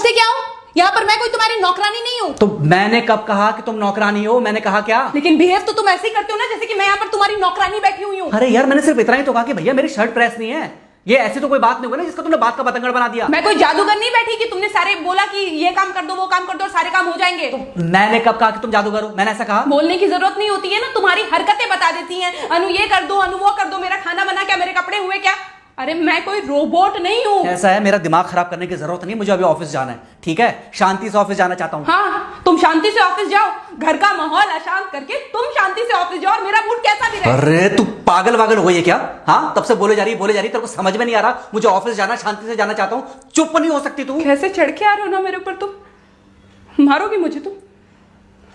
से क्या हो? यहाँ पर मैं कोई तुम्हारी नौकरानी नहीं हूँ। तो मैंने कब कहा कि तुम नौकरानी हो? मैंने कहा क्या? लेकिन बिहेव तो तुम ऐसे ही करते हो ना जैसे कि मैं यहाँ पर तुम्हारी नौकरानी बैठी हुई हूँ। अरे यार, मैंने सिर्फ इतना ही तो कहा कि भैया मेरी शर्ट प्रेस नहीं है। ये ऐसी तो कोई बात नहीं होगी ना जिसका तुमने बात का बतंगड़ बना दिया। मैं कोई जादूगर नहीं बैठी कि तुमने सारे बोला कि ये काम कर दो वो काम कर दो और सारे काम हो जाएंगे। मैंने कब कहा कि तुम जादूगर हो? मैंने ऐसा कहा? बोलने की जरूरत नहीं होती है ना, तुम्हारी हरकतें बता देती हैं। अनु ये कर दो, अनु वो कर दो, मेरा खाना बना क्या, मेरे कपड़े हुए क्या। अरे मैं कोई रोबोट नहीं हूँ। ऐसा है, मेरा दिमाग खराब करने की जरूरत नहीं, मुझे अभी ऑफिस जाना है। ठीक है, शांति से ऑफिस जाना चाहता हूँ। हाँ, तुम शांति से ऑफिस जाओ, घर का माहौल अशांत करके तुम शांति से ऑफिस जाओ और मेरा मूड कैसा भी रहे। अरे तू पागल वागल हो गई है क्या? हाँ, तब से बोले जा रही तेरे को समझ में नहीं आ रहा? मुझे ऑफिस जाना, शांति से जाना चाहता हूँ। चुप नहीं हो सकती तू? कैसे चढ़ के आ रहे हो ना मेरे ऊपर तुम। मारोगे मुझे? तुम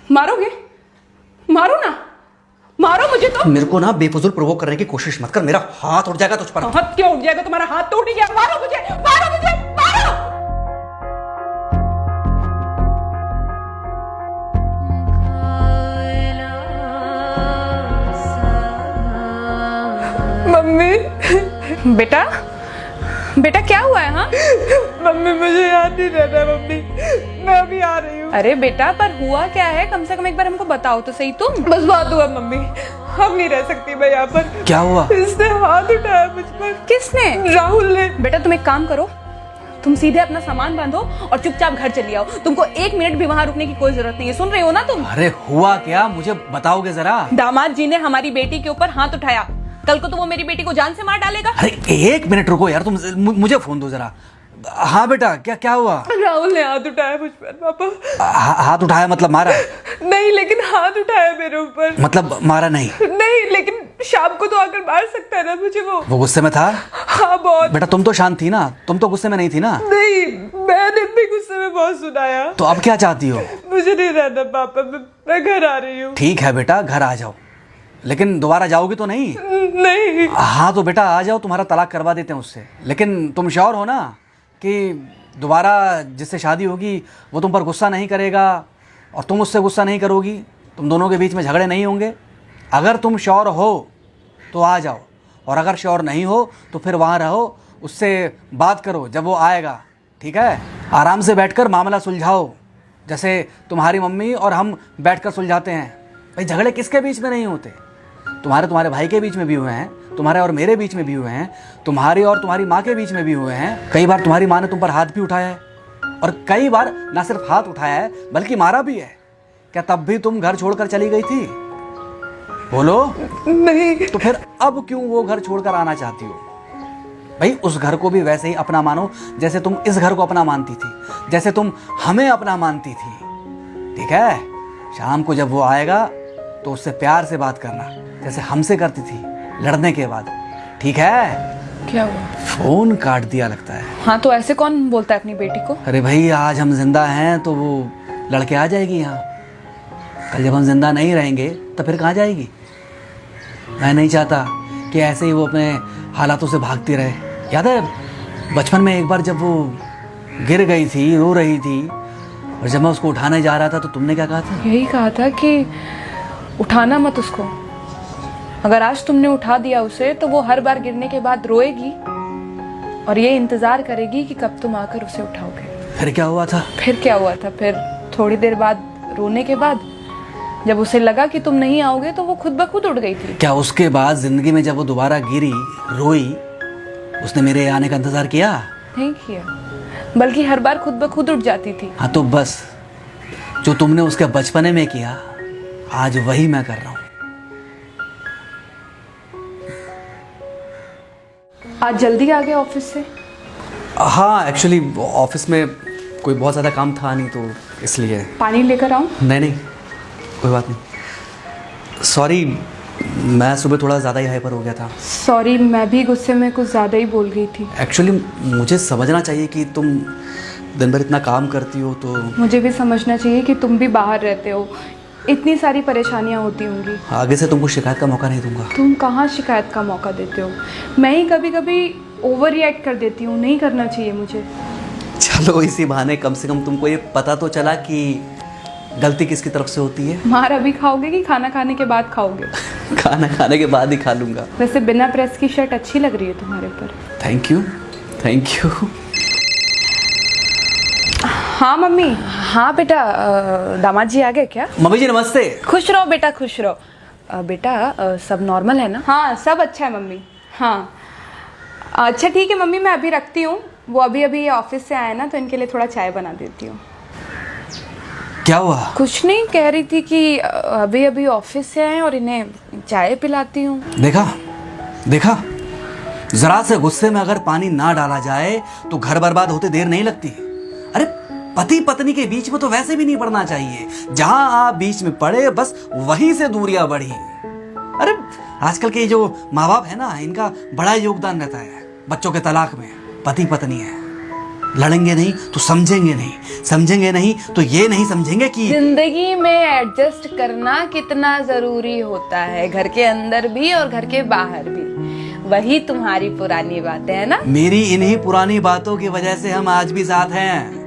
मारोगे? मारो ना, मारो मुझे। तो मेरे को ना बेफजूल प्रोवोक करने की कोशिश मत कर, मेरा हाथ उठ जाएगा तुझ पर। हाथ क्यों उठ जाएगा? तुम्हारा हाथ तो उठ गया। मारो मुझे, मारो मुझे, मारो। मम्मी। बेटा, बेटा क्या हुआ है? हाँ मम्मी मुझे याद नहीं रहता मम्मी, मैं अभी आ रही हूँ। अरे बेटा, पर हुआ क्या है? कम से कम एक बार हमको बताओ तो सही। तुम बस बात हुआ मम्मी, हम नहीं रह सकती मैं यहाँ पर। क्या हुआ? इसने हाथ उठाया मुझ पर। किसने? राहुल ने। बेटा तुम एक काम करो, तुम सीधे अपना सामान बांधो और चुपचाप घर चली आओ। तुमको एक मिनट भी वहाँ रुकने की कोई जरूरत नहीं है। सुन रहे हो ना तुम? अरे हुआ क्या, मुझे बताओगे जरा? दामाद जी ने हमारी बेटी के ऊपर हाथ उठाया। कल को तो वो मेरी बेटी को जान से मार डालेगा। अरे एक मिनट रुको यार, तुम मुझे फोन दो जरा। हाँ बेटा, क्या हुआ? राहुल ने हाथ उठाया मुझ पर पापा। हाथ उठाया मतलब मारा? नहीं, लेकिन हाथ उठाया मेरे ऊपर। मतलब मारा नहीं? नहीं, लेकिन शाम को तो आकर मार सकता है ना मुझे वो गुस्से में था? हाँ बहुत। बेटा तुम तो शांत थी ना, तुम तो गुस्से में नहीं थी ना? नहीं, मैंने भी गुस्से में बहुत सुनाया। तो अब क्या चाहती हो? मुझे नहीं रहना पापा, मैं घर आ रही हूँ। ठीक है बेटा, घर आ जाओ, लेकिन दोबारा जाओगी तो नहीं? नहीं। हाँ तो बेटा आ जाओ, तुम्हारा तलाक करवा देते हैं उससे। लेकिन तुम श्योर हो ना कि दोबारा जिससे शादी होगी वो तुम पर गुस्सा नहीं करेगा और तुम उससे गुस्सा नहीं करोगी? तुम दोनों के बीच में झगड़े नहीं होंगे? अगर तुम श्योर हो तो आ जाओ, और अगर श्योर नहीं हो तो फिर वहाँ रहो, उससे बात करो जब वो आएगा। ठीक है, आराम से बैठकर मामला सुलझाओ, जैसे तुम्हारी मम्मी और हम बैठकर सुलझाते हैं। भाई झगड़े किसके बीच में नहीं होते? तुम्हारे भाई के बीच में भी हुए हैं, तुम्हारे और मेरे बीच में भी हुए हैं, तुम्हारी और तुम्हारी माँ के बीच में भी हुए हैं। कई बार तुम्हारी माँ ने तुम पर हाथ भी उठाया है, और कई बार ना सिर्फ हाथ उठाया है बल्कि मारा भी है। क्या तब भी तुम घर छोड़कर चली गई थी? बोलो। नहीं। तो फिर अब क्यों वो घर छोड़कर आना चाहती हो? भाई उस घर को भी वैसे ही अपना मानो जैसे तुम इस घर को अपना मानती थी, जैसे तुम हमें अपना मानती थी। ठीक है, शाम को जब वो आएगा तो उससे प्यार से बात करना, जैसे हमसे करती थी लड़ने के बाद। ठीक है? क्या हुआ? फोन काट दिया लगता है। हाँ तो ऐसे कौन बोलता है अपनी बेटी को? अरे भाई आज हम जिंदा हैं तो वो लड़के आ जाएगी यहाँ, कल जब हम जिंदा नहीं रहेंगे तो फिर कहाँ जाएगी? मैं नहीं चाहता कि ऐसे ही वो अपने हालातों से भागती रहे। याद है बचपन में एक बार जब वो गिर गई थी, रो रही थी, और जब मैं उसको उठाने जा रहा था तो तुमने क्या कहा था? यही कहा था कि उठाना मत उसको। अगर आज तुमने उठा दिया उसे तो वो हर बार गिरने के बाद रोएगी और ये इंतजार करेगी कि कब तुम आकर उसे उठाओगे। फिर क्या हुआ था? फिर क्या हुआ था? फिर थोड़ी देर बाद रोने के बाद जब उसे लगा कि तुम नहीं आओगे तो वो खुद ब खुद उठ गई थी। क्या उसके बाद जिंदगी में जब वो दोबारा गिरी, रोई, उसने मेरे आने का इंतजार किया? नहीं किया, बल्कि हर बार खुद ब खुद उठ जाती थी। हाँ तो बस जो तुमने उसके बचपने में किया आज वही मैं कर रहा हूँ। आज जल्दी आ गए ऑफिस से? हाँ एक्चुअली ऑफिस में कोई बहुत ज़्यादा काम था नहीं तो इसलिए। पानी लेकर आऊँ? नहीं कोई बात नहीं, सॉरी मैं सुबह थोड़ा ज़्यादा ही हाइपर हो गया था। सॉरी, मैं भी गुस्से में कुछ ज़्यादा ही बोल गई थी। एक्चुअली मुझे समझना चाहिए कि तुम दिन भर इतना काम करती हो तो। मुझे भी समझना चाहिए कि तुम भी बाहर रहते हो, इतनी सारी परेशानियां होती होंगी। आगे से तुमको शिकायत का मौका नहीं दूंगा। तुम कहाँ शिकायत का मौका देते हो? मैं ही कभी कभी ओवर रिएक्ट कर देती हूँ, नहीं करना चाहिए मुझे। चलो इसी बहाने कम से कम तुमको ये पता तो चला कि गलती किसकी तरफ से होती है। मार अभी खाओगे कि खाना खाने के बाद खाओगे? खाना खाने के बाद ही खा लूंगा। वैसे बिना प्रेस की शर्ट अच्छी लग रही है तुम्हारे ऊपर। Thank you. हाँ मम्मी। हाँ बेटा, दामाद जी आ गए क्या? मम्मी जी नमस्ते। खुश रहो बेटा, खुश रहो। बेटा सब नॉर्मल है ना? हाँ सब अच्छा है मम्मी। हाँ अच्छा ठीक है मम्मी, मैं अभी रखती हूँ। वो अभी अभी ऑफिस से आए ना, तो इनके लिए थोड़ा चाय बना देती हूँ। क्या हुआ? कुछ नहीं, कह रही थी कि अभी अभी ऑफिस से आए और इन्हें चाय पिलाती हूँ। देखा देखा, जरा से गुस्से में अगर पानी ना डाला जाए तो घर बर्बाद होते देर नहीं लगती। अरे पति पत्नी के बीच में तो वैसे भी नहीं पड़ना चाहिए। जहां आप बीच में पड़े बस वहीं से दूरियां बढ़ी। अरे आजकल के जो माँ बाप है ना, इनका बड़ा योगदान रहता है बच्चों के तलाक में। पति पत्नी है, लड़ेंगे नहीं तो समझेंगे नहीं, समझेंगे नहीं तो ये नहीं समझेंगे कि जिंदगी में एडजस्ट करना कितना जरूरी होता है, घर के अंदर भी और घर के बाहर भी। वही तुम्हारी पुरानी बातें है ना। मेरी इन्हीं पुरानी बातों की वजह से हम आज भी साथ हैं।